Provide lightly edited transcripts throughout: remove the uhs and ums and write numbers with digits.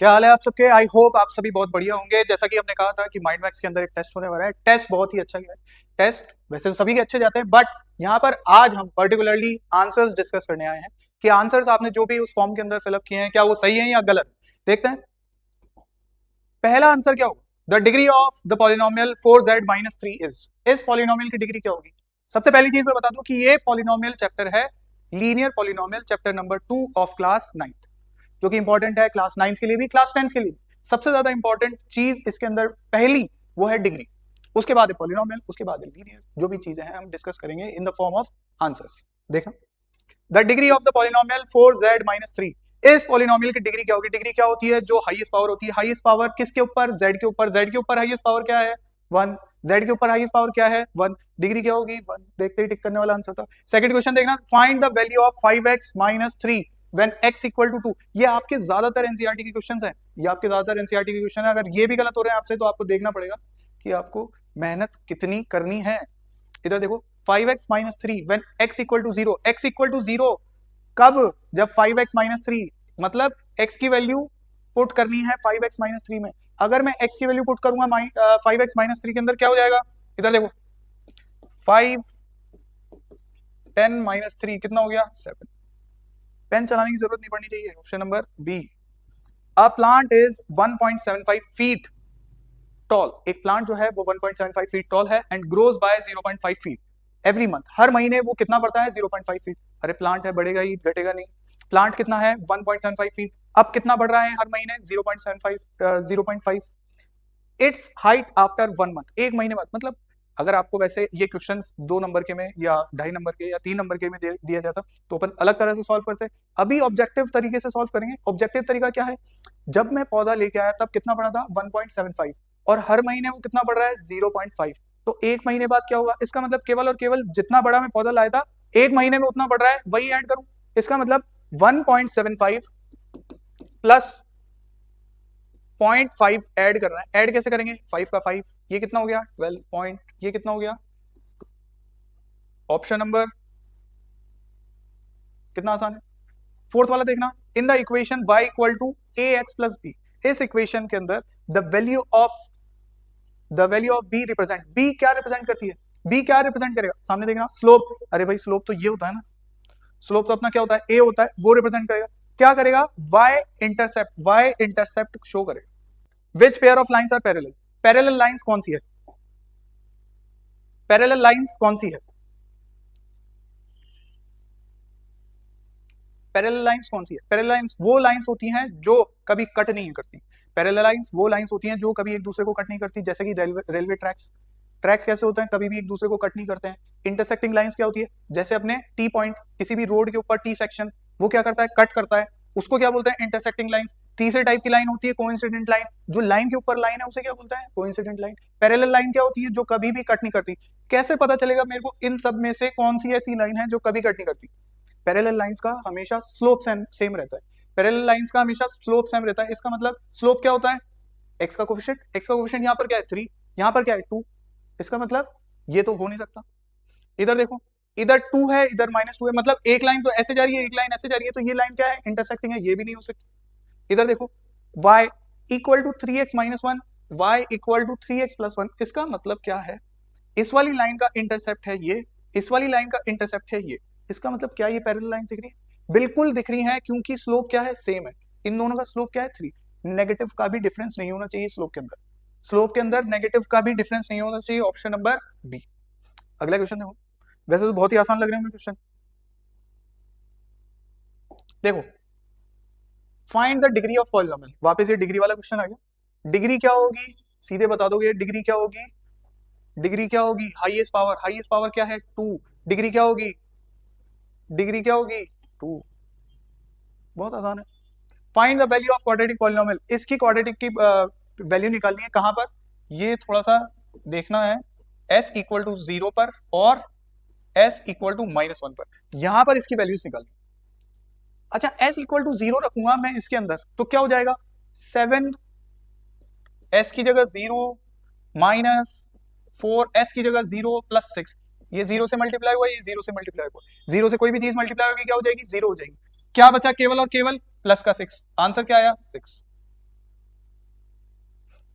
क्या हाल है आप सबके। आई होप आप सभी बहुत बढ़िया होंगे। जैसा कि हमने कहा था कि माइंड मैक्स के अंदर एक टेस्ट होने वाला है। टेस्ट बहुत ही अच्छा गया है। टेस्ट वैसे तो सभी के अच्छे जाते हैं, बट यहाँ पर आज हम पर्टिकुलरली आंसर्स डिस्कस करने आए हैं कि आंसर्स आपने जो भी उस फॉर्म के अंदर फिलअप किए हैं क्या वो सही है या गलत। देखते हैं पहला आंसर क्या होगा। The degree of the polynomial 4z-3 is. इस पॉलिनोमियल की डिग्री क्या होगी। सबसे पहली चीज मैं बता दूं कि ये पॉलिनोमियल चैप्टर है linear polynomial chapter number 2 of class 9th, जो कि इंपॉर्टेंट है क्लास 9th के लिए भी, क्लास 10th के लिए भी। सबसे ज्यादा इंपॉर्टेंट चीज इसके अंदर पहली वो है डिग्री, उसके बाद है पॉलिनोमियल, उसके बाद है लीनियर। जो भी चीजें हैं हम डिस्कस करेंगे in the form of answers. देखा the degree of the polynomial 4z-3। इस पॉलिनोमियल की डिग्री क्या होगी। डिग्री क्या होती है, जो हाईएस्ट पावर होती है। हाईएस्ट पावर किसके ऊपर, z के ऊपर। z के ऊपर हाईएस्ट पावर क्या है, 1। z के ऊपर हाईएस्ट पावर क्या है, 1। डिग्री क्या होगी, 1। देखते ही टिक करने वाला आंसर था। सेकंड क्वेश्चन देखना, find the value of 5x-3 when x equal to 2। ये आपके ज्यादातर एनसीईआरटी के क्वेश्चन हैं, ये आपके ज्यादातर एनसीईआरटी के क्वेश्चन है। अगर ये भी गलत हो रहे हैं आपसे तो आपको देखना पड़ेगा कि आपको मेहनत कितनी करनी है। इधर देखो 5x-3 when x equal to 0। x equal to 0 कब, जब 5x-3 मतलब x की वैल्यू पुट करनी है 5x-3 में। अगर मैं x की वैल्यू पुट करूंगा 5x-3 के अंदर क्या हो जाएगा। इधर देखो 5 10-3 कितना हो गया, 7। पेन चलाने की जरूरत नहीं पड़नी चाहिए। Option number B. A plant is 1.75 feet tall. एक प्लांट जो है वो 1.75 फीट टॉल है and grows by 0.5 feet every month. हर महीने वो कितना बढ़ता है, 0.5 फीट। अरे प्लांट है, बढ़ेगा ही, घटेगा नहीं। प्लांट कितना है, 1.75 फीट। अब कितना बढ़ रहा है हर महीने, 0.5। It's height after 1 month. एक महीने बाद। मतलब अगर आपको वैसे ये क्वेश्चंस 2 नंबर के में या 2.5 नंबर के या 3 नंबर के में दिया जाता तो अपन अलग तरह से सॉल्व करते। अभी ऑब्जेक्टिव तरीके से सॉल्व करेंगे। ऑब्जेक्टिव तरीका क्या है, जब मैं पौधा लेके आया तब कितना बढ़ा था, 1.75, और हर महीने वो कितना बढ़ रहा है, 0.5। तो एक महीने बाद क्या होगा, इसका मतलब केवल और केवल जितना बड़ा मैं पौधा लाया था एक महीने में उतना बढ़ रहा है, वही ऐड करूं। इसका मतलब 1.75 प्लस 0.5 ऐड कर रहा है। ऐड कैसे करेंगे, 5 का 5, ये कितना हो गया 12 पॉइंट, ये कितना हो गया। ऑप्शन नंबर कितना आसान है। फोर्थ वाला देखना, in the equation y equal to ax plus B. इस इक्वेशन के अंदर the value of b represent, b क्या रिप्रेजेंट करती है, b क्या रिप्रेजेंट करेगा, सामने देखना स्लोप। अरे भाई स्लोप तो ये होता है ना, स्लोप तो अपना क्या होता है, a होता है, वो रिप्रेजेंट करेगा। क्या करेगा, y इंटरसेप्ट शो करेगा। Which pair of lines are parallel. Parallel lines कौन सी है, पैरेलल लाइंस कौन सी है, पैरेलल लाइंस कौन सी है। पैरेलल लाइंस वो लाइंस होती हैं जो कभी कट नहीं करती। पैरेलल लाइंस वो लाइंस होती हैं जो कभी एक दूसरे को कट नहीं करती, जैसे कि रेलवे ट्रैक्स। ट्रैक्स कैसे होते हैं, कभी भी एक दूसरे को कट नहीं करते हैं। इंटरसेक्टिंग लाइंस क्या होती है, जैसे अपने टी पॉइंट, किसी भी रोड के ऊपर टी सेक्शन, वो क्या करता है, कट करता है, उसको क्या बोलते हैं, इंटरसेक्टिंग लाइंस। तीसरे टाइप की लाइन होती है कोइंसिडेंट लाइन, जो लाइन के ऊपर लाइन है उसे क्या बोलता है, कोइंसिडेंट लाइन। पैरेलल लाइन क्या होती है, जो कभी भी कट नहीं करती। कैसे पता चलेगा मेरे को इन सब में से कौन सी ऐसी लाइन है जो कभी कट नहीं करती। पैरेलल लाइंस का हमेशा स्लोप सेम रहता है। पैरेलल लाइंस का हमेशा स्लोप सेम रहता है। इसका मतलब स्लोप क्या होता है, एक्स का कोफिशिएंट यहाँ पर क्या है 3, यहाँ पर क्या है 2। इसका मतलब ये तो हो नहीं सकता। इधर देखो, इधर 2 है, इधर -2 है, मतलब एक लाइन तो ऐसे जा रही है, एक लाइन ऐसे जा रही है, तो ये लाइन क्या है, इंटरसेक्टिंग है, ये भी नहीं हो सकती। इधर देखो y equal to 3x-1, y equal to 3x+1। इसका मतलब क्या है, इस वाली लाइन का इंटरसेप्ट है ये, इस वाली लाइन का इंटरसेप्ट है ये। इसका मतलब क्या, ये पैरेलल लाइन दिख रही है, बिल्कुल दिख रही है, क्योंकि स्लोप क्या है, सेम है। इन दोनों का स्लोप क्या है 3। नेगेटिव का भी डिफरेंस नहीं होना चाहिए स्लोप के अंदर, स्लोप के अंदर नेगेटिव का भी डिफरेंस नहीं होना चाहिए। Option number B. अगला क्वेश्चन देखो, वैसे तो बहुत ही आसान लग रहे होंगे क्वेश्चन। देखो find the degree of polynomial. वापस ये डिग्री वाला क्वेश्चन आ गया। डिग्री क्या होगी, सीधे बता दोगे डिग्री क्या होगी। डिग्री क्या होगी, हाईएस्ट पावर क्या है 2। डिग्री क्या होगी, डिग्री क्या होगी 2। बहुत आसान है। Find the value of quadratic polynomial. इसकी क्वाड्रेटिक की वैल्यू निकालनी है, कहां पर, ये थोड़ा सा देखना है, s इक्वल टू 0 पर और s इक्वल टू -1 पर, यहां पर इसकी वैल्यूज निकालनी। अच्छा s इक्वल टू 0 रखूंगा मैं इसके अंदर तो क्या हो जाएगा, 7 s की जगह 0 -4 s की जगह 0 + 6। ये 0 से मल्टीप्लाई हुआ, ये 0 से मल्टीप्लाई हुआ, 0 से कोई भी चीज मल्टीप्लाई होगी क्या हो जाएगी, 0 हो जाएगी। क्या बचा, केवल और केवल प्लस का 6। आंसर क्या आया 6।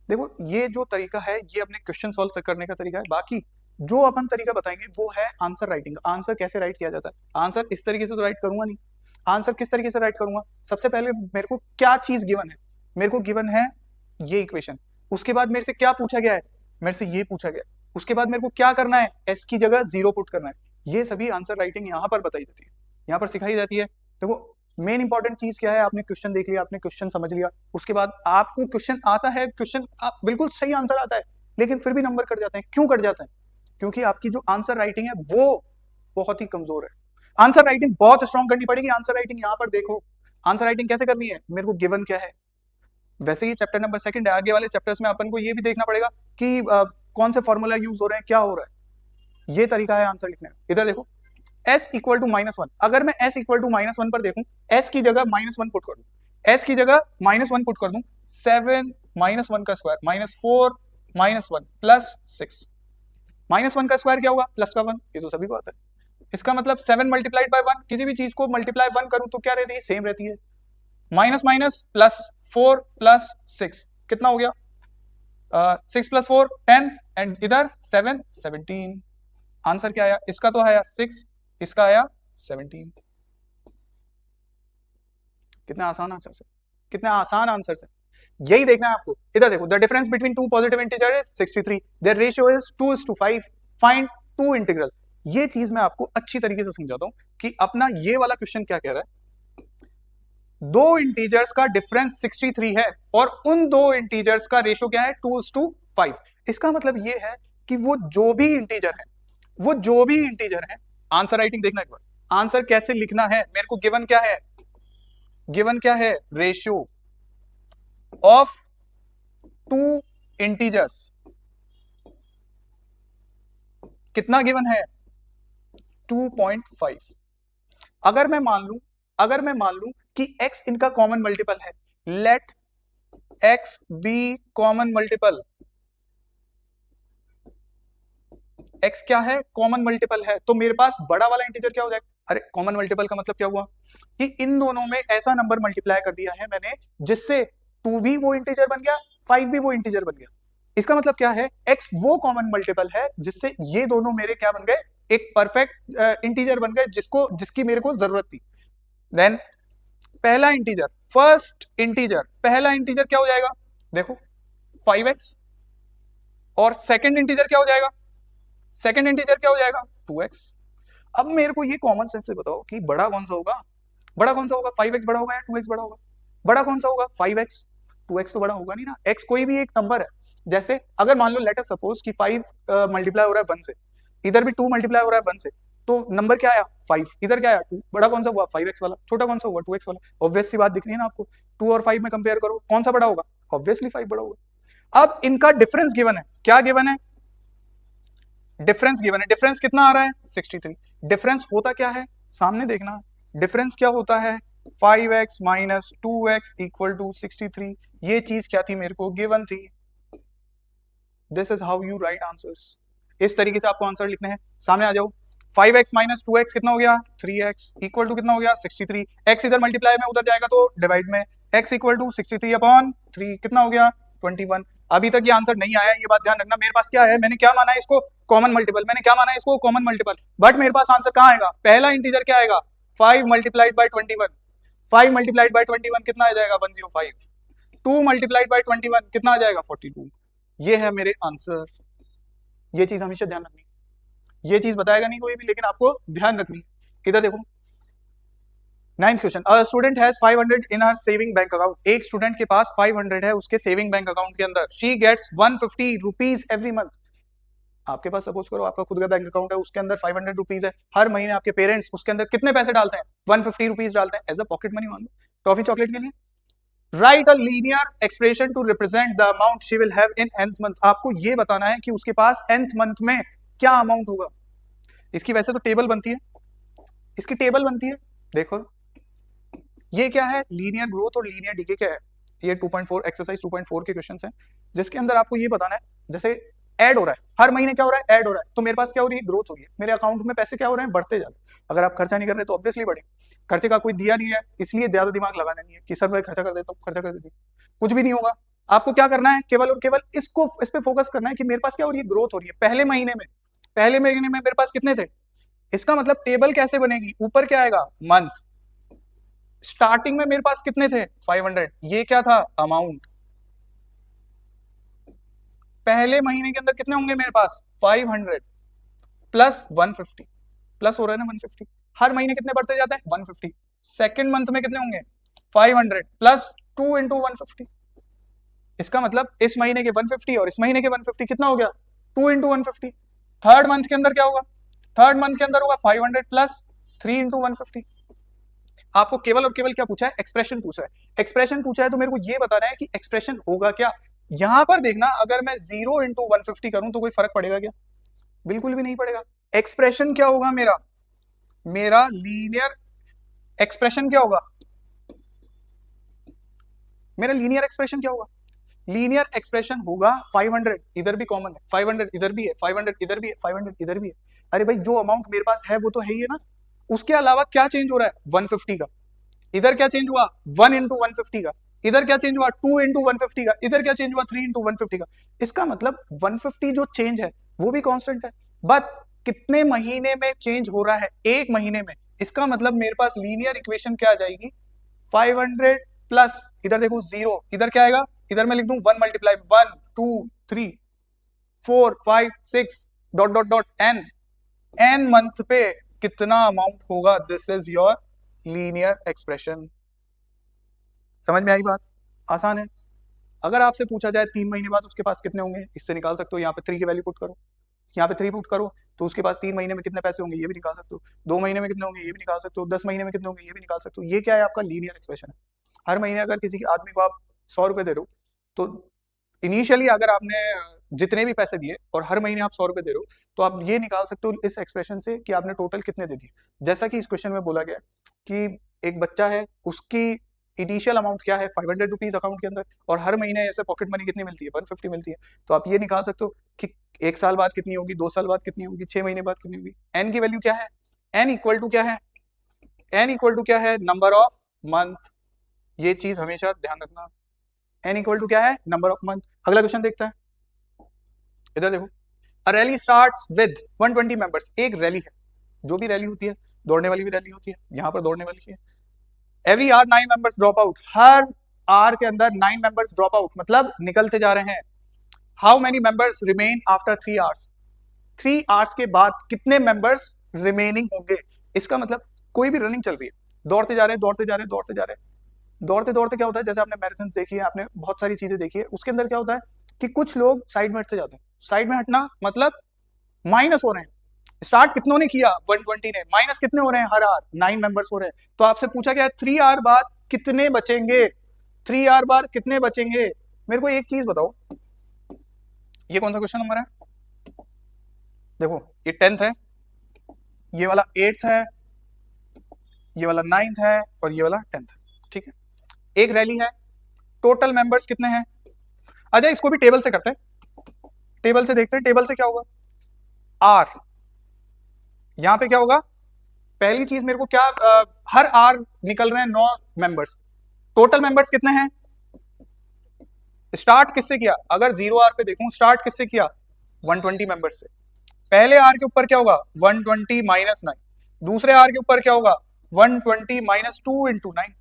देखो ये जो तरीका है ये अपने क्वेश्चन सॉल्व करने का तरीका है, बाकी जो अपन तरीका बताएंगे वो है आंसर राइटिंग। आंसर कैसे राइट किया जाता है, आंसर इस तरीके से तो राइट करूंगा नहीं। आंसर किस तरीके से राइट करूंगा, सबसे पहले मेरे को क्या चीज गिवन है, मेरे को गिवन है ये इक्वेशन, उसके बाद मेरे से क्या पूछा गया है, मेरे से ये पूछा गया, उसके बाद मेरे को क्या करना है, एस की जगह 0 पुट करना है। ये सभी आंसर राइटिंग यहाँ पर बताई जाती है, यहाँ पर सिखाई जाती है। देखो मेन इंपॉर्टेंट चीज क्या है, आपने क्वेश्चन देख लिया, आपने क्वेश्चन समझ लिया, उसके बाद आपको क्वेश्चन आता है, क्वेश्चन आप बिल्कुल सही आंसर आता है, लेकिन फिर भी नंबर कट जाते हैं। क्यों कट जाते हैं, क्योंकि आपकी जो आंसर राइटिंग है वो बहुत ही कमजोर है। आंसर राइटिंग बहुत स्ट्रॉन्ग करनी पड़ेगी। आंसर राइटिंग यहाँ पर देखो, आंसर राइटिंग कैसे करनी है, मेरे को गिवन क्या है, वैसे ही चैप्टर नंबर 2 है, आगे वाले चैप्टर्स में अपन को ये भी देखना पड़ेगा कि कौन से फॉर्मूला यूज हो रहे हैं, क्या हो रहा है। ये तरीका है आंसर लिखने का। इधर देखो s इक्वल टू -1, अगर मैं s इक्वल टू -1 पर देखूं, s की जगह -1 पुट कर दूं, s की जगह -1 पुट कर दूं, 7 -1 का स्क्वायर -4 -1 प्लस 6, -1 का स्क्वायर क्या होगा, प्लस का 1, ये तो सभी को आता है। इसका मतलब 7 मल्टीप्लाइड बाय 1, किसी भी चीज को मल्टीप्लाई 1 करूं तो क्या रहती है, सेम रहती है। माइनस माइनस प्लस 4 प्लस 6 कितना हो गया, 6 प्लस 4 10 एंड इधर 7 17। आंसर क्या आया, इसका तो आया 6, इसका आया 17। कितना आसान आंसर से, कितना आसान आंसर से, यही देखना है आपको। इधर देखो, the difference between two positive integer is 63, their ratio is 2:5, find two integral. ये चीज मैं आपको अच्छी तरीके से समझाता हूं कि अपना ये वाला क्वेश्चन क्या कह रहा है, दो इंटीजर्स का डिफरेंस 63 है और उन दो इंटीजर्स का रेशियो क्या है, 2:5। इसका मतलब ये है कि वो जो भी इंटीजर है, वो जो भी इंटीजर है, आंसर राइटिंग देखना एक बार, आंसर कैसे लिखना है, मेरे को गिवन क्या है, गिवन क्या है, रेशियो ऑफ टू इंटीजर्स, कितना गिवन है, 2.5। अगर मैं मान लूं, अगर मैं मान लूं कि x इनका कॉमन मल्टीपल है, let x be common multiple, x क्या है, कॉमन मल्टीपल है, तो मेरे पास बड़ा वाला इंटीजर क्या हो जाएगा, अरे कॉमन मल्टीपल का मतलब क्या हुआ कि इन दोनों में ऐसा नंबर मल्टीप्लाई कर दिया है मैंने जिससे 2 भी वो इंटीजर बन गया, 5 भी वो इंटीजर बन गया। इसका मतलब क्या है, x वो कॉमन मल्टीपल है जिससे ये दोनों मेरे क्या बन गए, एक परफेक्ट इंटीजर बन गए जिसको, जिसकी मेरे को जरूरत थी। देन पहला इंटीजर, फर्स्ट इंटीजर, पहला इंटीजर क्या हो जाएगा, देखो 5x, और सेकंड इंटीजर क्या हो जाएगा, सेकंड इंटीजर क्या हो जाएगा, 2x। अब मेरे को ये कॉमन सेंस से बताओ कि बड़ा कौन सा होगा, बड़ा कौन सा होगा, 5x बड़ा होगा या 2x बड़ा होगा, बड़ा कौन सा होगा, 5x, 2x तो बड़ा होगा नहीं ना। x कोई भी एक नंबर है, जैसे अगर मान लो लेट अस सपोज कि 5 मल्टीप्लाई हो रहा है 1 से, इधर भी 2 मल्टीप्लाई हो रहा है 1 से, तो नंबर क्या आया 5, इधर क्या आया 2, बड़ा कौन सा हुआ 5x वाला, छोटा कौन सा हुआ 2x वाला। ऑब्वियस सी बात दिख रही है ना आपको, 2 और 5 में कंपेयर करो, कौन सा बड़ा होगा, ऑब्वियसली 5 बड़ा होगा। अब इनका डिफरेंस गिवन है, क्या गिवन है, डिफरेंस गिवन है, डिफरेंस कितना आ रहा है 63। डिफरेंस होता क्या है, सामने देखना, डिफरेंस क्या होता है, 5x minus 2x equal to 63। ये चीज क्या थी, मेरे को गिवन थी। This is how you right answers, इस तरीके से आपको आंसर लिखने हैं। सामने आ जाओ, 5x माइनस 2x कितना हो गया 3x इक्वल टू कितना हो गया 63, x इधर मल्टीप्लाई में उधर जाएगा तो डिवाइड में, x इक्वल टू 63 अपॉन 3 कितना हो गया 21। अभी तक ये आंसर नहीं आया, ये बात ध्यान रखना। मेरे पास क्या है, मैंने क्या माना है इसको, कॉमन मल्टीपल, मैंने क्या माना है इसको, कॉमन मल्टीपल, बट मेरे पास आंसर कहाँ आएगा, पहला इंटीजर क्या आएगा 5 मल्टीप्लाइड बाय 21, 5 मल्टीप्लाइड बाय 21 कितना आ जाएगा 105, 2 मल्टीप्लाइड बाय 21 कितना आ जाएगा 42। ये है मेरे आंसर। ये चीज हमेशा ध्यान रखनी, ये चीज बताएगा नहीं कोई भी, लेकिन आपको ध्यान रखनी। इधर देखो 9th question, a student has 500 in her saving bank account. एक स्टूडेंट के पास 500 है उसके सेविंग बैंक अकाउंट के अंदर। She gets 150 rupees every month. आपके पास सपोज करो आपका खुद का बैंक अकाउंट है, उसके अंदर 500 रुपीज है, हर महीने आपके पेरेंट्स उसके अंदर कितने पैसे डालते हैं, 150 रुपीज डालते हैं एज अ पॉकेट मनी, मान लो टॉफी चॉकलेट के लिए। Write a linear expression to represent the amount she will have in nth month. आपको ये बताना है कि उसके पास nth मंथ में क्या अमाउंट होगा। इसकी वैसे तो टेबल बनती है, इसकी टेबल बनती है, देखो ये क्या है, लीनियर ग्रोथ और लीनियर डीके क्या है। ये 2.4 एक्सरसाइज 2.4 के क्वेश्चंस हैं, जिसके अंदर आपको ये बताना है, जैसे ऐड हो रहा है, हर महीने क्या हो रहा है, ऐड हो रहा है, तो मेरे पास क्या हो रही है, ग्रोथ हो रही है, मेरे अकाउंट में पैसे क्या हो रहे हैं, बढ़ते जा रहे हैं। अगर आप खर्चा नहीं कर रहे तो ऑब्वियसली बढ़े, खर्चे का कोई दिया नहीं है, इसलिए ज्यादा दिमाग लगाना नहीं है कि सर मैं खर्चा कर देता हूँ, खर्चा कर देती हूँ, कुछ भी नहीं होगा। आपको क्या करना है, केवल और केवल इस पे फोकस करना है कि मेरे पास क्या हो रही है, ग्रोथ हो रही है। पहले महीने में मेरे पास कितने थे, इसका मतलब टेबल कैसे बनेगी, ऊपर क्या आएगा, मंथ। स्टार्टिंग में मेरे पास कितने थे, 500, ये क्या था, अमाउंट। पहले महीने के अंदर कितने होंगे मेरे पास, 500 प्लस 150, प्लस हो रहा है ना 150, हर महीने कितने बढ़ते जाते हैं, 150। सेकेंड मंथ में कितने होंगे, 500 प्लस 2 इंटू 150। इसका मतलब इस महीने के 150 और इस महीने के 150 कितना हो गया, 2 इंटू 150। थर्ड मंथ के अंदर क्या होगा, थर्ड मंथ के अंदर होगा 500 प्लस 3 इंटू 150। आपको केवल और केवल क्या पूछा है, एक्सप्रेशन पूछा है। एक्सप्रेशन पूछा है तो मेरे को ये बताना है कि एक्सप्रेशन होगा क्या। यहां पर देखना, अगर मैं 0 इंटू 150 करूं तो कोई फर्क पड़ेगा क्या, बिल्कुल भी नहीं पड़ेगा। एक्सप्रेशन क्या होगा मेरा, मेरा लीनियर एक्सप्रेशन क्या होगा, मेरा लीनियर एक्सप्रेशन क्या होगा, लीनियर एक्सप्रेशन होगा 500, इधर भी कॉमन है, 500 इधर भी है, 500 इधर भी है, 500 इधर भी है। अरे भाई जो अमाउंट मेरे पास है वो तो है ही है ना, उसके अलावा क्या चेंज हो रहा है, 150 का। इधर क्या चेंज हुआ, 1 इंटू 150 का। इधर क्या चेंज हुआ, 2 इंटू 150 का। इधर क्या चेंज हुआ, 3 इंटू 150 का। इसका मतलब 150 जो चेंज है वो भी कांस्टेंट है, बट कितने महीने में चेंज हो रहा है, एक महीने में। इसका मतलब मेरे पास लीनियर इक्वेशन क्या आ जाएगी, 500 प्लस, इधर देखो 0, इधर क्या आएगा, इधर मैं लिख दूं 1 multiply 1 2 3 4 5 6 dot dot dot n, n month पे कितना अमाउंट होगा, this is your linear expression. समझ में आई बात, आसान है। अगर आपसे पूछा जाए 3 महीने बाद उसके पास कितने होंगे, इससे निकाल सकते हो, यहाँ पे 3 की वैल्यू पुट करो, यहाँ पे 3 पुट करो, तो उसके पास 3 महीने में कितने पैसे होंगे ये भी निकाल सकते हो, 2 महीने में कितने होंगे ये भी निकाल सकते हो, 10 महीने में कितने होंगे ये भी निकाल सकते हो। ये क्या है, आपका लीनियर एक्सप्रेशन है। हर महीने अगर किसी आदमी को आप 100 रुपए दे रहे हो, तो इनिशियली अगर आपने जितने भी पैसे दिए और हर महीने आप 100 रुपए दे रहे हो, तो आप ये निकाल सकते हो इस एक्सप्रेशन से कि आपने टोटल कितने दे दिए। जैसा कि इस क्वेश्चन में बोला गया कि एक बच्चा है, उसकी इनिशियल अमाउंट क्या है, 500 रुपीज अकाउंट के अंदर, और हर महीने ऐसे पॉकेट मनी कितनी मिलती है, 150 मिलती है। तो आप ये निकाल सकते हो कि 1 साल बाद कितनी होगी, 2 साल बाद कितनी होगी, 6 महीने बाद कितनी होगी। एन की वैल्यू क्या है, एन इक्वल टू क्या है, एन इक्वल टू क्या है, नंबर ऑफ मंथ। ये चीज हमेशा ध्यान रखना, एन इक्वल टू क्या है, नंबर ऑफ मंथ। अगला क्वेश्चन देखते हैं, इधर देखो, अ रैली स्टार्ट्स विद 120 मेंबर्स। एक रैली है, जो भी रैली होती है, दौड़ने वाली भी रैली होती है, यहाँ पर दौड़ने वाली है। Every year 9 members drop out, हर आर के अंदर 9 मेंबर्स ड्रॉप आउट, मतलब निकलते जा रहे हैं। How many members remain after 3 hours, 3 hours के बाद कितने मेंबर्स रिमेनिंग होंगे। इसका मतलब कोई भी रनिंग चल रही है, दौड़ते जा रहे हैं, दौड़ते जा रहे हैं, दौड़ते जा रहे हैं, दौड़ते दौड़ते क्या होता है, जैसे आपने मैराथन देखी है, आपने बहुत सारी चीजें देखी है, उसके अंदर क्या होता है कि कुछ लोग साइड में हटते जाते हैं। साइड में हटना मतलब माइनस हो रहे हैं। स्टार्ट कितनों ने किया, 120 ने, माइनस कितने हो रहे हैं, हर आर 9 मेंबर्स हो रहे हैं। तो आपसे पूछा गया 3 आवर बाद कितने बचेंगे, 3 आवर बाद कितने बचेंगे। मेरे को एक चीज बताओ, ये कौन सा क्वेश्चन नंबर है, देखो ये 10th है, ये वाला 8th है, ये वाला 9th है, और ये वाला 10th है, ठीक है। एक रैली है, टोटल मेंबर्स कितने हैं। अच्छा इसको भी टेबल से करते हैं, टेबल से देखते हैं, टेबल से क्या होगा, आर, यहां पे क्या होगा, पहली चीज मेरे को क्या, हर आर निकल रहे हैं 9 मेंबर्स, टोटल मेंबर्स कितने हैं। स्टार्ट किससे किया, अगर 0 आर पे देखूं, स्टार्ट किससे किया, 120 मेंबर्स से। पहले आर के ऊपर क्या होगा, 120 माइनस 9, दूसरे आर के ऊपर क्या होगा, 120 माइनस 2 इंटू 9,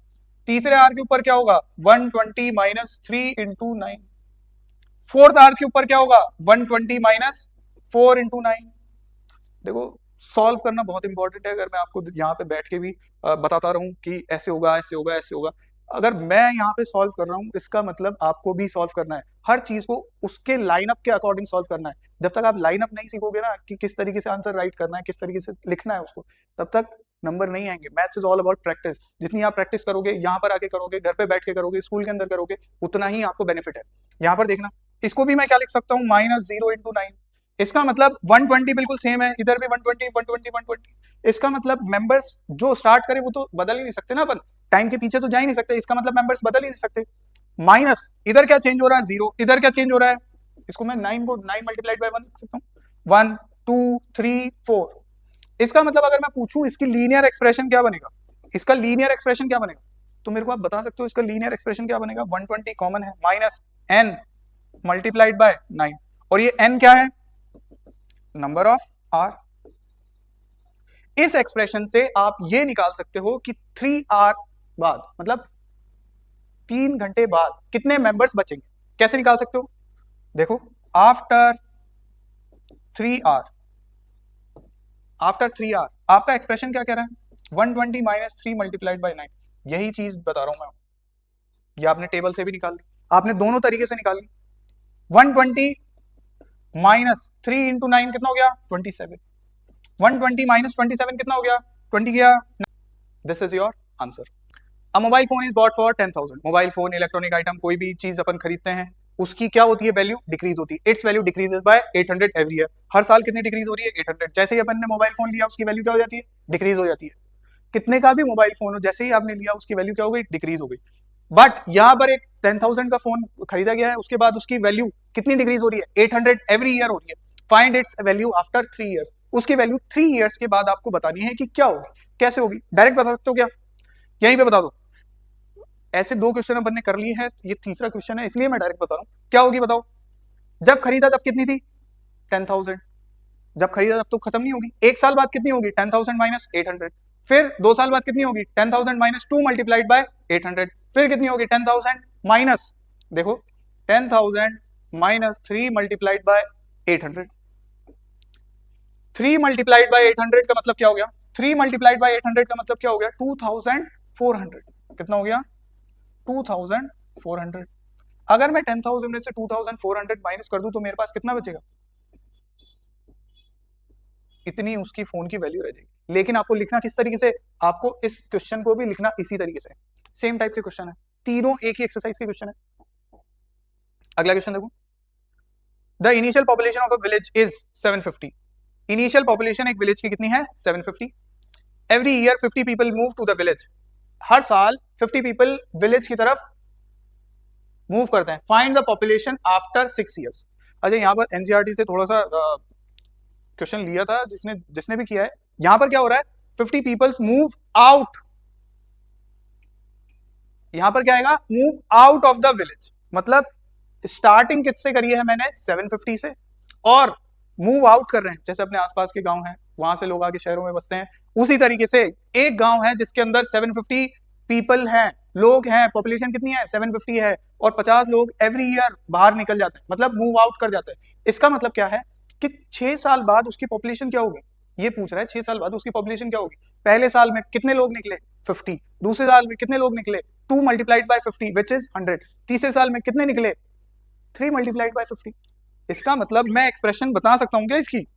तीसरे आर के ऊपर क्या होगा, 120 माइनस 3 इंटू 9, फोर्थ आर के ऊपर क्या होगा, 120 माइनस 4 इंटू 9। देखो सॉल्व करना बहुत इंपॉर्टेंट है, अगर मैं आपको यहाँ पे बैठ के भी बताता रहूं कि ऐसे होगा, ऐसे होगा, ऐसे होगा, अगर मैं यहाँ पे सॉल्व कर रहा हूँ, इसका मतलब आपको भी सॉल्व करना है, हर चीज को उसके लाइनअप के अकॉर्डिंग सॉल्व करना है। जब तक आप लाइनअप नहीं सीखोगे ना कि किस तरीके से आंसर राइट करना है, किस तरीके से लिखना है उसको, तब तक नंबर नहीं आएंगे। Maths is all about practice, जितनी आप प्रैक्टिस करोगे, यहाँ पर आके करोगे, घर पे बैठ के करोगे, स्कूल के अंदर करोगे, उतना ही आपको बेनिफिट है। यहाँ पर देखना, इसको भी मैं क्या लिख सकता हूँ, माइनस 0 इंटू 9। इसका मतलब 120 बिल्कुल सेम है, इधर भी 120 120 120। इसका मतलब मेंबर्स जो स्टार्ट करे वो तो बदल ही नहीं सकते ना, अपन टाइम के पीछे तो जा ही नहीं सकते, इसका मतलब मेंबर्स बदल ही नहीं सकते। माइनस इधर क्या चेंज हो रहा है, 0, इधर क्या चेंज हो रहा है, इसको मैं 9 को 9 मल्टीप्लाइड बाय 1 लिख सकता हूँ, 1 2 3 4। इसका मतलब अगर मैं पूछूं इसकी लीनियर एक्सप्रेशन क्या बनेगा, इसका लीनियर एक्सप्रेशन क्या बनेगा, तो मेरे को आप बता सकते हो इसका लीनियर एक्सप्रेशन क्या बनेगा। 120 कॉमन है, माइनस n मल्टीप्लाइड बाय 9, और ये n क्या है, नंबर ऑफ r। इस एक्सप्रेशन से आप ये निकाल सकते हो कि 3 आवर बाद, मतलब 3 घंटे बाद कितने मेंबर्स बचेंगे। कैसे निकाल सकते हो, देखो आफ्टर 3 आवर, आफ्टर 3 आवर आपका एक्सप्रेशन क्या कह रहा है, 120 माइनस 3 मल्टीप्लाइड बाई 9। यही चीज बता रहा हूं मैं, ये आपने टेबल से भी निकाल ली, आपने दोनों तरीके से निकाल ली। 120 माइनस 3 इंटू 9 कितना हो गया, 27। 120 माइनस 27 कितना हो गया, 20 गया। This is your answer. A mobile phone is bought for 10,000। Mobile phone, electronic item, कोई भी चीज अपन खरीदते हैं, उसकी क्या होती है वैल्यू, डिक्रीज होती है। Its value decreases by 800 every year. हर साल कितनी डिक्रीज हो रही है, 800। जैसे ही अपन ने मोबाइल फोन लिया उसकी वैल्यू क्या हो जाती है, डिक्रीज हो जाती है। कितने का भी मोबाइल फोन हो, जैसे ही आपने लिया उसकी वैल्यू क्या हो गई, डिक्रीज हो गई। बट यहां पर एक 10,000 का फोन खरीदा गया है, उसके बाद उसकी वैल्यू कितनी डिक्रीज हो रही है, 800 एवरी ईयर हो रही है। Find its value after 3 years. उसकी वैल्यू 3 ईयर्स के बाद आपको बतानी है कि क्या होगी। कैसे होगी, डायरेक्ट बता सकते हो क्या, यहीं पे बता दो। ऐसे 2 क्वेश्चन अपन ने कर लिए हैं, ये तीसरा क्वेश्चन है, इसलिए मैं डायरेक्ट बता रहा हूं। क्या होगी बताओ, जब खरीदा तब कितनी थी, 10,000। जब खरीदा तब तो खत्म नहीं होगी, 1 साल बाद कितनी होगी, 10,000 माइनस 800। फिर 2 साल बाद कितनी होगी, 10,000 माइनस 2 मल्टीप्लाइड बाय 800। फिर कितनी होगी, 10,000 माइनस, देखो 10,000 minus 3 multiplied by 800। 3 multiplied by 800 का मतलब क्या हो गया, 3 मल्टीप्लाइड बाय 800 का मतलब क्या हो गया, 2,400। कितना हो गया, 2,400। अगर मैं 10,000 में से 2,400 माइनस कर दूं तो मेरे पास कितना बचेगा, इतनी उसकी फोन की वैल्यू रह जाएगी। लेकिन आपको लिखना किस तरीके से, आपको इस क्वेश्चन को भी लिखना इसी तरीके से। सेम टाइप के क्वेश्चन है, तीनों एक ही एक्सरसाइज के क्वेश्चन है। अगला क्वेश्चन देखो, the initial population of a village is 750। Initial population एक विलेज की कितनी है, 750। Every year 50 people move to the village. हर साल 50 पीपल विलेज की तरफ मूव करते हैं। Find the population after 6 years. अच्छा, यहाँ पर एनसीईआरटी से थोड़ा सा क्वेश्चन लिया था, जिसने जिसने भी किया है। यहां पर क्या हो रहा है, 50 पीपल्स मूव आउट। यहां पर क्या आएगा, move out of the village. मतलब स्टार्टिंग किससे करी है मैंने, 750 से, और मूव आउट कर रहे हैं। जैसे अपने आसपास के गांव हैं, वहां से लोग आके शहरों में बसते हैं, उसी तरीके से एक गांव है जिसके अंदर 750 पीपल हैं, लोग हैं, पॉपुलेशन कितनी है, 750 है, और 50 लोग एवरी ईयर बाहर निकल जाते हैं, मतलब मूव आउट कर जाते हैं। इसका मतलब क्या है कि 6 साल बाद उसकी पॉपुलेशन क्या होगी, ये पूछ रहा है 6 साल बाद उसकी पॉपुलेशन क्या होगी। पहले साल में कितने लोग निकले, 50। दूसरे साल में कितने लोग निकले, 2 मल्टीप्लाइड बाय 50 विच इज 100। तीसरे साल में कितने निकले, 3 मल्टीप्लाइड बाय 50। इसका मतलब मैं एक्सप्रेशन बता सकता हूं क्या, इसकी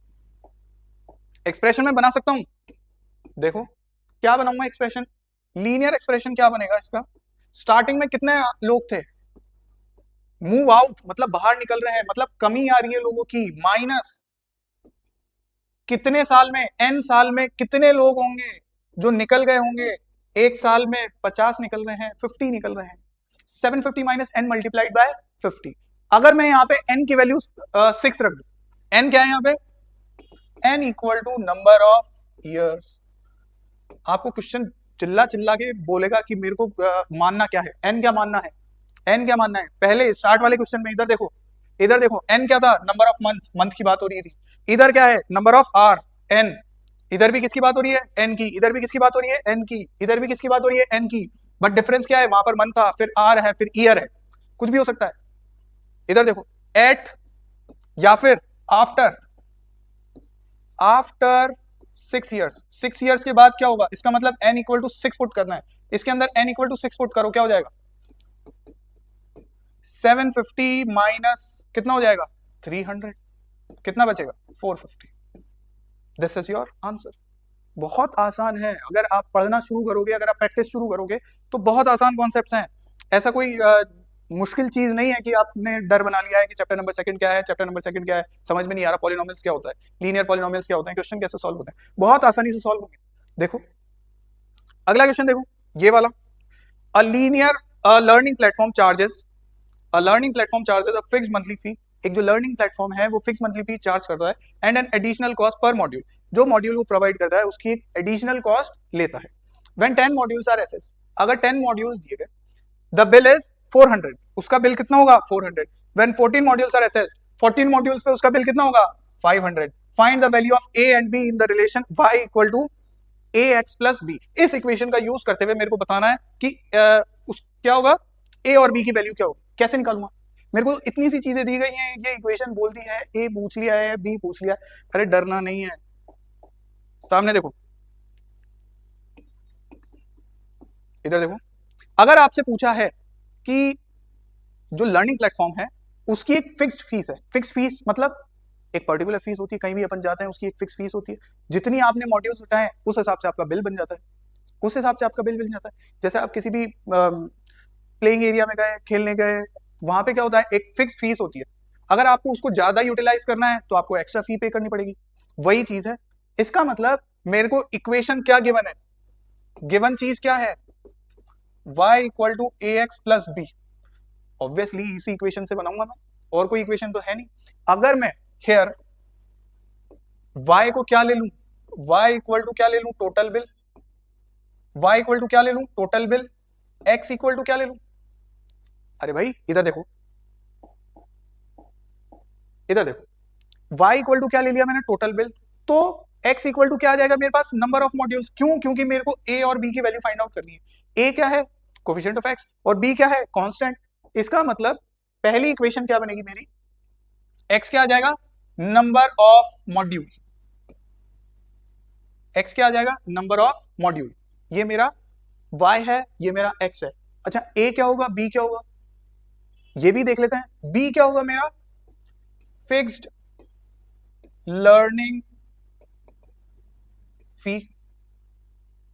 एक्सप्रेशन में बना सकता हूं। देखो क्या बनाऊंगा एक्सप्रेशन, लीनियर एक्सप्रेशन क्या बनेगा इसका। स्टार्टिंग में कितने लोग थे, मूव आउट मतलब बाहर निकल रहे हैं, मतलब कमी आ रही है लोगों की, माइनस कितने साल में, n साल में कितने लोग होंगे जो निकल गए होंगे। एक साल में 50 निकल रहे हैं, 50 निकल रहे हैं। 750 माइनस n मल्टीप्लाइड बाय 50। अगर मैं यहाँ पे n की वैल्यू 6 रख दूं, n क्या है यहाँ पे, n equal to number of years. आपको क्वेश्चन चिल्ला चिल्ला के बोलेगा कि मेरे को मानना क्या है, n क्या मानना है, n क्या मानना है। पहले स्टार्ट वाले क्वेश्चन में इधर देखो, इधर देखो n क्या था, नंबर ऑफ मंथ, मंथ की बात हो रही थी। इधर क्या है, नंबर ऑफ आर, n। इधर भी किसकी बात हो रही है, n की। इधर भी किसकी बात हो रही है, n की। इधर भी किसकी बात हो रही है, n की। बट डिफरेंस क्या है, वहां पर मंथ था, फिर आर है, फिर ईयर है, कुछ भी हो सकता है। इधर देखो, एट या फिर आफ्टर, आफ्टर 6 ईयर्स। 6 ईयर्स के बाद क्या होगा, इसका मतलब n इक्वल टू 6 पुट करना है। इसके अंदर n इक्वल टू 6 पुट करो, क्या हो जाएगा, 750 माइनस कितना हो जाएगा, 300। कितना बचेगा, 450। This is your answer. बहुत आसान है, अगर आप पढ़ना शुरू करोगे, अगर आप प्रैक्टिस शुरू करोगे तो बहुत आसान कॉन्सेप्ट्स हैं। ऐसा कोई मुश्किल चीज नहीं है कि आपने डर बना लिया है कि चैप्टर नंबर सेकंड क्या है, चैप्टर नंबर सेकंड क्या है, समझ में नहीं आ रहा, पॉलिनोमियल्स क्या होता है, लीनियर पॉलिनोमियल्स क्या होते हैं, क्वेश्चन कैसे सॉल्व होते हैं, बहुत आसानी से सॉल्व होंगे। देखो अगला क्वेश्चन देखो, ये वाला, a linear learning platform charges, a learning platform charges a fixed monthly fee. एक जो लर्निंग प्लेटफॉर्म है वो फिक्स मंथली फी चार्ज करता है, and an additional cost per module. जो मॉड्यूल वो प्रोवाइड करता है उसकी एक एडिशनल कॉस्ट लेता है। व्हेन 10 मॉड्यूल्स आर एसेस्ड, अगर 10 मॉड्यूल्स दिए गए, द बिल इज 400, उसका बिल कितना होगा 400. When 14 modules are assessed, 14 modules पे उसका बिल कितना होगा 500. Find the value of A and B in the relation y equal to A X plus B. इस इक्वेशन का यूज करते हुए मेरे को बताना है कि उस क्या होगा, ए और बी की वैल्यू क्या होगी, कैसे निकालूंगा. मेरे को इतनी सी चीजें दी गई हैं, ये इक्वेशन बोल दी है, ए पूछ लिया है, बी पूछ लिया है. अरे डरना नहीं है, सामने देखो, इधर देखो. अगर आपसे पूछा है कि जो लर्निंग प्लेटफॉर्म है उसकी एक फिक्स्ड फीस है, फिक्स्ड फीस मतलब एक पर्टिकुलर फीस होती है, कहीं भी अपन जाते हैं उसकी एक फिक्स फीस होती है, जितनी आपने मॉड्यूल्स उठाए उस हिसाब से आपका बिल बन जाता है, उस हिसाब से आपका बिल बन जाता है. जैसे आप किसी भी प्लेइंग एरिया में गए, खेलने गए, वहां पे क्या होता है, एक फिक्स फीस होती है. अगर आपको उसको ज्यादा यूटिलाइज करना है तो आपको एक्स्ट्रा फी पे करनी पड़ेगी. वही चीज है. इसका मतलब मेरे को इक्वेशन क्या गिवन है, गिवन चीज क्या है, y equal to A X plus B. Obviously इसी इक्वेशन से बनाऊंगा मैं, और कोई इक्वेशन तो है नहीं. अगर मैं हियर y को क्या ले लूं, y इक्वल टू क्या ले लूं, total bill. y equal to क्या ले लूं, total bill. x equal to क्या ले लूं, अरे भाई इधर देखो, इधर देखो, y इक्वल टू क्या ले लिया मैंने, टोटल बिल. तो x इक्वल टू क्या आ जाएगा मेरे पास, नंबर ऑफ मॉड्यूल्स. क्यों, क्योंकि मेरे को a और b की वैल्यू फाइंड आउट करनी है. a क्या है, कोफिशिएंट ऑफ x, और b क्या है, कांस्टेंट. इसका मतलब पहली इक्वेशन क्या बनेगी मेरी, x क्या आ जाएगा, नंबर ऑफ मॉड्यूल. x क्या आ जाएगा, नंबर ऑफ मॉड्यूल. ये मेरा y है, ये मेरा x है. अच्छा a क्या होगा, b क्या होगा, ये भी देख लेते हैं. b क्या होगा मेरा, फिक्स्ड लर्निंग फी.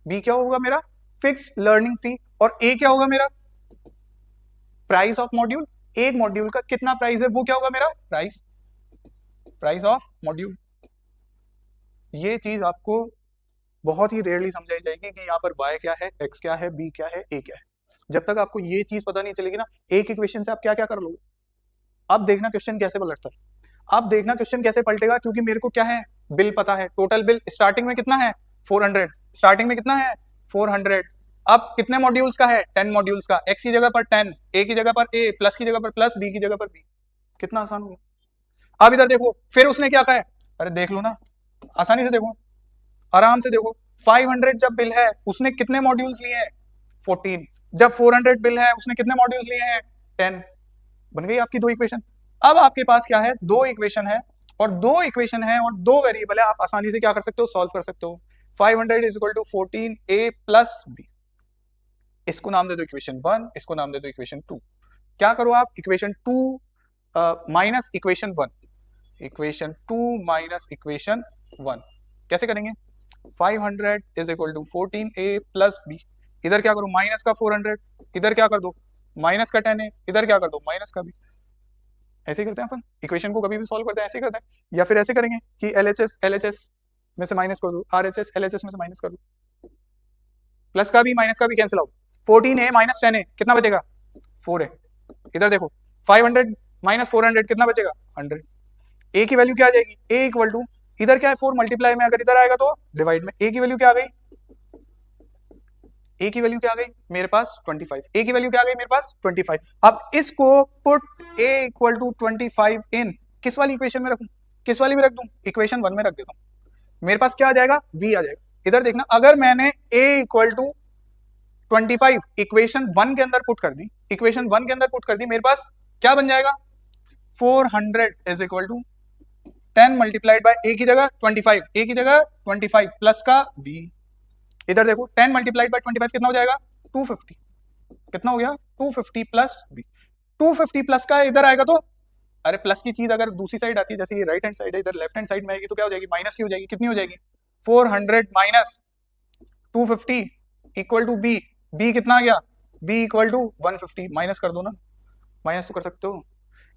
b क्या होगा मेरा, फिक्स्ड लर्निंग फी. और a क्या होगा मेरा, प्राइस ऑफ मॉड्यूल. एक मॉड्यूल का कितना प्राइस है, वो क्या होगा मेरा, प्राइस, प्राइस ऑफ मॉड्यूल. ये चीज आपको बहुत ही रेयरली समझाई जाएगी कि यहाँ पर y क्या है, x क्या है, b क्या है, a क्या है. जब तक आपको ये चीज पता नहीं चलेगी ना, एक इक्वेशन से आप क्या क्या कर लोगे. अब देखना क्वेश्चन कैसे पलटता है, अब देखना क्वेश्चन कैसे पलटेगा. क्योंकि मेरे को क्या है, बिल पता है, टोटल बिल स्टार्टिंग में कितना है 400, स्टार्टिंग में कितना है 400. अब कितने मॉड्यूल्स का है, 10 मॉड्यूल्स का. x की जगह पर 10, a की जगह पर a, प्लस की जगह पर प्लस, b की जगह पर b. कितना आसान होगा. अब इधर देखो, फिर उसने क्या कहा है, अरे देख लो ना, आसानी से देखो, आराम से देखो. 500 जब बिल है उसने कितने मॉड्यूल्स लिए हैं, 14. जब 400 बिल है उसने कितने मॉड्यूल्स लिए हैं, 10. बन गई आपकी दो इक्वेशन. अब आपके पास क्या है, दो इक्वेशन है, और दो इक्वेशन है और दो वेरिएबल है. आप आसानी से क्या कर सकते हो, सॉल्व कर सकते हो. 500 is equal to 14a plus b. इसको नाम दे दो इक्वेशन 1, इसको नाम दे दो इक्वेशन 2. क्या करो आप, equation 2 minus equation 1, equation 2 minus equation 1 कैसे करेंगे. 500 is equal to 14a plus b. इधर क्या करो, माइनस का 400, इधर क्या कर दो, माइनस का 10a, इधर क्या कर दो, माइनस का b. ऐसे ही करते हैं अपन इक्वेशन को, कभी भी सॉल्व करते हैं ऐसे ही करते हैं. या फिर ऐसे करेंगे कि LHS में से माइनस कर दो, RHS में से माइनस कर दो, प्लस का भी माइनस का भी cancel out. 14a minus 10a कितना बचेगा, 4a. इधर देखो 500 माइनस 400 कितना बचेगा, 100. a की वैल्यू क्या आ जाएगी, a इक्वल टू, इधर क्या है 4 मल्टीप्लाई में, अगर इधर आएगा तो डिवाइड में. a की वैल्यू क्या आ गई, a की वैल्यू क्या आ गई मेरे पास 25. a की वैल्यू क्या आ गई मेरे पास 25. अब इसको पुट a इक्वल टू 25 इन किस वाली इक्वेशन में रखूं, किस वाली में रख दूं, इक्वेशन 1 में रख देता हूं. मेरे पास क्या आ जाएगा, b आ जाएगा. इधर देखना, अगर मैंने a इक्वल टू 25 इक्वेशन 1 के अंदर पुट कर दी, इक्वेशन 1 के अंदर पुट कर दी, मेरे पास क्या बन जाएगा, 400 is equal to 10 multiplied by a की जगह 25, a की जगह 25 प्लस का b. इधर देखो 10 मल्टीप्लाइड बाय 25 कितना हो जाएगा, 250. कितना हो गया, 250 प्लस b. 250 प्लस का इधर आएगा तो, अरे प्लस की चीज अगर दूसरी साइड आती है, जैसे ये राइट हैंड साइड है, इधर लेफ्ट हैंड साइड में आएगी तो क्या हो जाएगी, माइनस की हो जाएगी. कितनी हो जाएगी, 400 minus 250 equal to b. b कितना आ गया, b इक्वल टू 150. माइनस कर दो ना, माइनस तो कर सकते हो.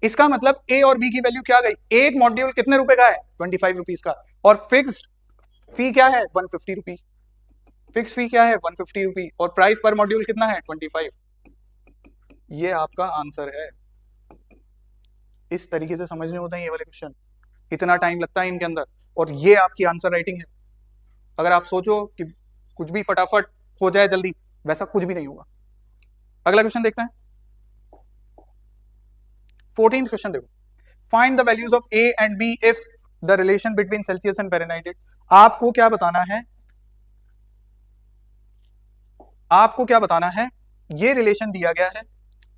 इसका मतलब a और b की वैल्यू क्या आ गई, एक मॉड्यूल कितने रुपए का है, 25 रुपीज का, और फिक्स्ड फी क्या है 150 रुपी. फिक्स फी क्या है 150 रुपी, और प्राइस पर मॉड्यूल कितना है 25. ये आपका आंसर है. इस तरीके से समझने होते हैं ये वाले क्वेश्चन, इतना टाइम लगता है इनके अंदर, और ये आपकी आंसर राइटिंग है. अगर आप सोचो कि कुछ भी फटाफट हो जाए जल्दी, वैसा कुछ भी नहीं होगा. अगला क्वेश्चन देखते हैं। 14th क्वेश्चन देखो, find the values of A and B if the relation between Celsius and Fahrenheit. आपको क्या बताना है, आपको क्या बताना है, ये रिलेशन दिया गया है,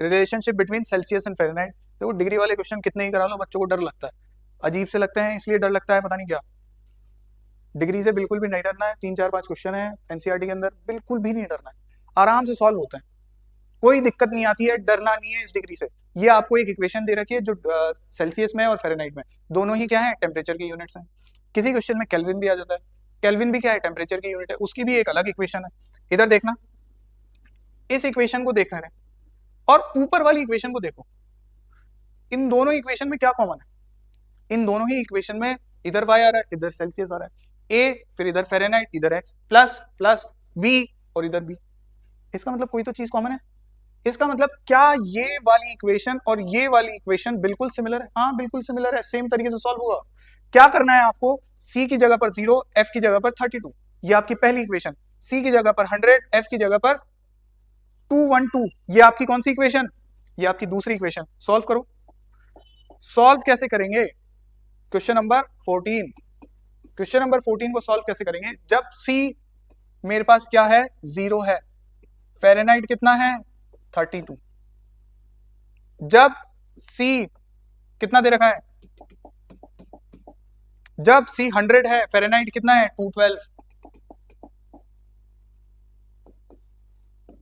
relationship between Celsius and Fahrenheit. देखो डिग्री वाले क्वेश्चन कितने ही करा लो बच्चों को डर लगता है, अजीब से लगते हैं, इसलिए डर लगता है पता नहीं क्या। डिग्री से बिल्कुल भी नहीं डरना है, 3 4 5 क्वेश्चन है एनसीईआरटी के अंदर, बिल्कुल भी नहीं डरना है, आराम से सॉल्व होता है, कोई दिक्कत नहीं आती है, डरना नहीं है इस डिग्री से। ये आपको एक इक्वेशन दे रखी है जो सेल्सियस में और फ़ारेनहाइट में, दोनों ही क्या है, टेम्परेचर की यूनिट्स हैं। किसी क्वेश्चन में केल्विन भी आ जाता है, केल्विन भी क्या है, टेम्परेचर की यूनिट है, उसकी भी एक अलग इक्वेशन है। इधर देखना, इस इक्वेशन को देख रहे हैं और ऊपर वाली इक्वेशन को देखो, इन दोनों इक्वेशन में क्या कॉमन है, इन दोनों ही इक्वेशन में इधर y आ रहा है, इधर सेल्सियस आ रहा है, a फिर इधर फ़ारेनहाइट, इधर x प्लस प्लस b और इधर b। इसका मतलब कोई तो चीज कॉमन है, इसका मतलब क्या ये वाली इक्वेशन और ये वाली इक्वेशन बिल्कुल सिमिलर है? हाँ बिल्कुल सिमिलर है, सेम तरीके से सॉल्व होगा। क्या करना है आपको, c की जगह पर 0, f की जगह पर 32, ये आपकी पहली इक्वेशन, c की जगह पर 100, f की जगह पर 212, ये आपकी कौन सी इक्वेशन, ये आपकी दूसरी इक्वेशन। सॉल्व करो, सॉल्व कैसे करेंगे, क्वेश्चन नंबर 14, क्वेश्चन नंबर 14 को सॉल्व कैसे करेंगे, जब c मेरे पास क्या है, 0 है, फ़ारेनहाइट कितना है, 32, जब c कितना दे रखा है, जब c 100 है, फ़ारेनहाइट कितना है, 212,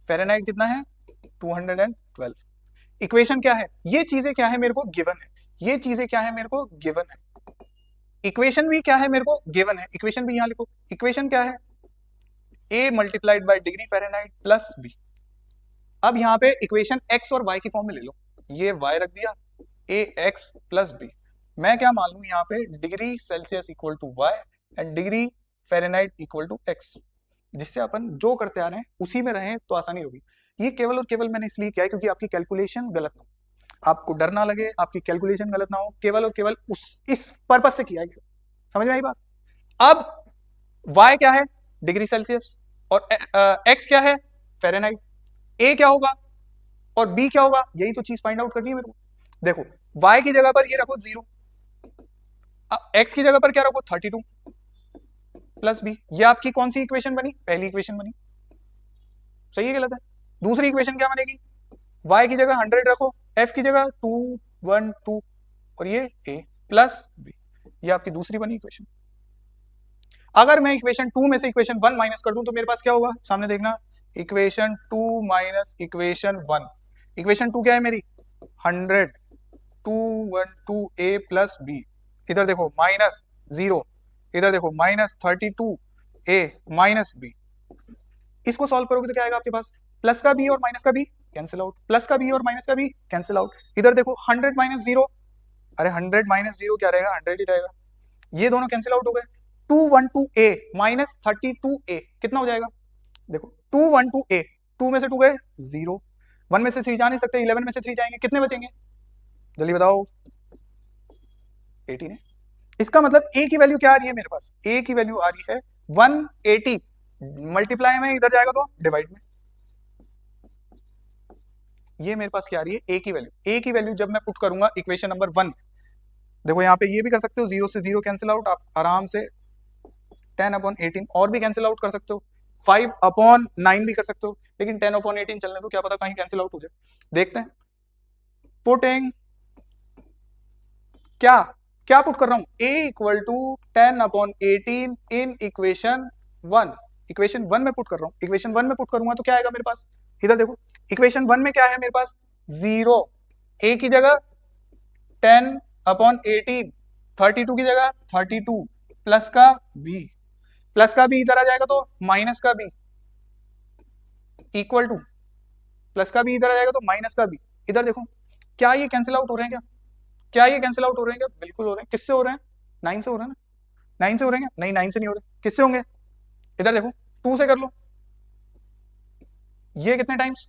फ़ारेनहाइट कितना है, 212। इक्वेशन क्या है, ये चीजें क्या है मेरे को गिवन है, ये चीजें क्या है मेरे को गिवन है, इक्वेशन भी क्या है मेरे को गिवन है, इक्वेशन भी यहां लिखो, इक्वेशन क्या है, a multiplied by degree Fahrenheit plus b। अब यहाँ पे इक्वेशन x और y की फॉर्म में ले लो, ये y रख दिया, ax प्लस b, मैं क्या मान लू यहाँ पे, degree Celsius equal to y and degree Fahrenheit equal to x, जिससे अपन जो करते आ रहे हैं उसी में रहें तो आसानी होगी। ये केवल और केवल मैंने इसलिए किया है क्योंकि आपकी कैलकुलेशन गलत ना हो, आपको डर ना लगे, आपकी कैलकुलेशन गलत ना हो, केवल और केवल इस पर्पस से किया है। समझ में आई बात। अब y क्या है, डिग्री सेल्सियस, और x क्या है, फ़ारेनहाइट, a क्या होगा और b क्या होगा, यही तो चीज फाइंड आउट करनी है मेरे को। देखो y की जगह पर ये रखो 0, x की जगह पर क्या रखो, 32 प्लस b, ये आपकी कौन सी इक्वेशन बनी, पहली इक्वेशन बनी, सही है गलत है। दूसरी इक्वेशन क्या बनेगी, y की जगह 100 रखो, f की जगह 212 और ये a प्लस b, ये आपकी दूसरी बनी इक्वेशन। अगर मैं इक्वेशन 2 में से इक्वेशन 1 माइनस कर दूं तो मेरे पास क्या होगा, सामने देखना, इक्वेशन 2 माइनस इक्वेशन 1, इक्वेशन 2 क्या है मेरी, 100, 212 a प्लस b, इधर देखो माइनस 0, इधर देखो माइनस 32 a माइनस b। इसको सॉल्व करोगे तो क्या आएगा आपके पास, प्लस का b और माइनस का b कैंसिल आउट, प्लस का b और माइनस का b कैंसिल आउट, इधर देखो 100 माइनस 0, अरे 100 माइनस 0 क्या रहेगा, 100 ही रहेगा, ये दोनों कैंसिल आउट हो गए। 212a माइनस 32a कितना हो जाएगा, देखो 212a, 2 में से 2 गए 0, 1 में से 3 जा नहीं सकते, 11 में से 3 जाएंगे, कितने बचेंगे जल्दी बताओ, 18 है। इसका मतलब a की वैल्यू क्या आ रही है मेरे पास, a की वैल्यू आ रही है 180, मल्टीप्लाई में इधर जाएगा तो डिवाइड में, ये मेरे पास क्या आ रही है, a की वैल्यू, a की वैल्यू जब मैं पुट करूंगा इक्वेशन नंबर 1, देखो यहाँ पे ये भी कर सकते हो, 0 से 0 कैंसिल आउट, आप आराम से 10/18 और भी कैंसिल आउट कर सकते हो, 5/9 भी कर सकते हो, लेकिन 10/18 चलने दो, क्या पता कहीं कैंसिल आउट हो जाए, देखते हैं। पुटिंग क्या क्या पुट कर रहा हूं, a equal to 10/18 in equation 1, equation 1 में पुट कर रहा हूं, इक्वेशन 1 में पुट करूंगा तो क्या आएगा मेरे पास, इधर देखो इक्वेशन 1 में क्या है मेरे पास, 0, a की जगह 10/18, 32 की जगह 32 प्लस का b, प्लस का b इधर आ जाएगा तो माइनस का b इक्वल टू, प्लस का b इधर आ जाएगा तो माइनस का b, इधर देखो क्या ये कैंसिल आउट हो रहे हैं, क्या ये कैंसिल आउट हो रहे हैं, क्या बिल्कुल हो रहे हैं, किससे हो रहे हैं, 9 से हो रहे हैं ना, 9 से हो रहे हैं, नहीं 9 से नहीं हो रहे, किससे होंगे, इधर देखो 2 से कर लो, ये कितने टाइम्स,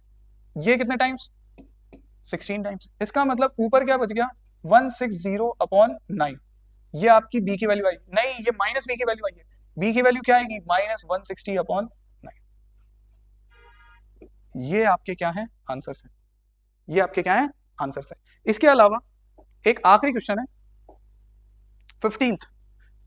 ये कितने टाइम्स, 16 टाइम्स, इसका मतलब ऊपर क्या बच गया, 160/9, ये आपकी b की वैल्यू आई, नहीं ये माइनस b की वैल्यू आई है, b की वैल्यू क्या आएगी, -160/9, ये आपके क्या है आंसर्स है, ये आपके क्या है आंसर्स है। इसके अलावा एक आखिरी क्वेश्चन है 15th,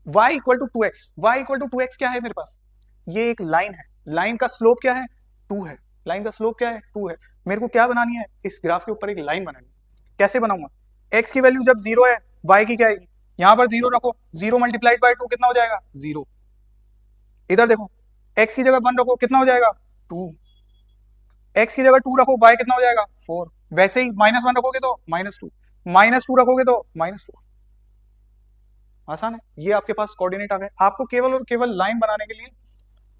y equal to 2x, y equal to 2x क्या है मेरे पास, ये एक लाइन है, लाइन का स्लोप क्या है 2 है, लाइन का स्लोप क्या है 2 है। मेरे को क्या बनानी है, इस ग्राफ के ऊपर एक लाइन बनानी है। कैसे बनाऊंगा, x की वैल्यू जब 0 है, y की क्या आएगी, यहां पर 0 रखो, 0 मल्टीप्लाइड बाय 2 कितना हो जाएगा 0। इधर देखो x की जगह 1 रखो, कितना हो जाएगा 2, x की जगह 2 रखो, y कितना हो जाएगा 4। वैसे ही -1 रखोगे तो -2, -2 रखोगे तो -4। आसान है, ये आपके पास कोऑर्डिनेट आ गए। आपको केवल और केवल लाइन बनाने के लिए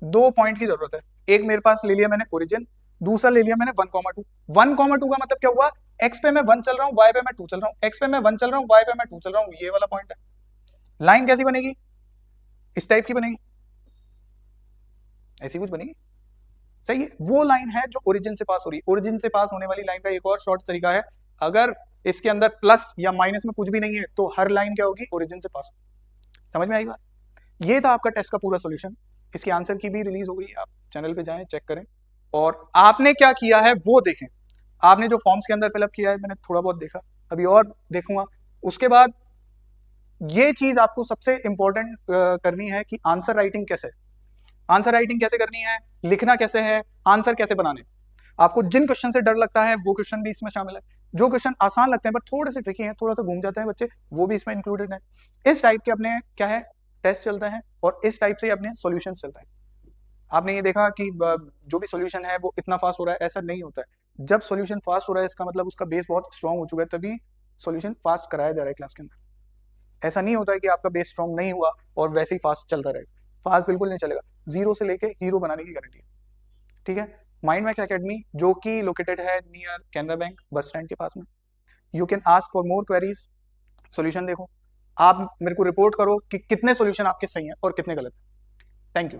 2 पॉइंट की जरूरत है। एक मेरे पास ले लिया मैंने ओरिजिन, दूसरा ले लिया मैंने 1,2। 1,2 का मतलब क्या हुआ, x पे मैं 1 चल रहा हूँ, y पे मैं 2 चल रहा हूँ, x पे मैं 1 चल रहा हूँ, y पे मैं 2 चल रहा हूँ, ये वाला पॉइंट है। लाइन कैसी बनेगी, इस टाइप की बनेगी, ऐसी कुछ बनेगी, सही है। वो लाइन है जो ओरिजिन से पास हो रही है। ओरिजिन से पास होने वाली लाइन का एक और शॉर्ट तरीका है, अगर इसके अंदर प्लस या माइनस में कुछ भी नहीं है तो हर लाइन क्या होगी, ओरिजिन से पास। समझ में आई बात। ये था आपका टेस्ट का पूरा सॉल्यूशन। इसकी आंसर की भी रिलीज हो गई है, आप चैनल पे जाएं, चेक करें, और आपने क्या किया है वो देखें। आपने जो फॉर्म्स के अंदर फिलअप किया है मैंने थोड़ा बहुत देखा, अभी और देखूंगा। उसके बाद ये चीज आपको सबसे इंपॉर्टेंट करनी है कि आंसर राइटिंग कैसे है, आंसर राइटिंग कैसे करनी है, लिखना कैसे है, आंसर कैसे बनाने। आपको जिन क्वेश्चन से डर लगता है वो क्वेश्चन भी इसमें शामिल है, जो क्वेश्चन आसान लगते हैं पर थोड़े से ट्रिकी हैं, थोड़ा सा घूम जाते हैं बच्चे, वो भी इसमें इंक्लूडेड है। इस टाइप के अपने क्या है टेस्ट चलते हैं, और इस टाइप से अपने सॉल्यूशंस चलते हैं। आपने ये देखा कि जो भी सॉल्यूशन है वो इतना फास्ट हो रहा है, ऐसा नहीं होता है। जब सॉल्यूशन फास्ट हो रहा है इसका मतलब उसका बेस बहुत स्ट्रांग हो चुका है, तभी सॉल्यूशन फास्ट कराया जा रहा है क्लास के अंदर। ऐसा नहीं होता है कि आपका बेस स्ट्रांग नहीं हुआ और वैसे ही फास्ट चलता रहेगा, फास्ट बिल्कुल नहीं चलेगा। जीरो से लेके हीरो बनाने की गारंटी है, ठीक है। माइंड मैक्स एकेडमी जो कि लोकेटेड है near Canara bank bus stand के पास में। You can ask for more queries. Solution देखो, आप मेरे को रिपोर्ट करो कि कितने सॉल्यूशन आपके सही हैं और कितने गलत हैं। Thank you.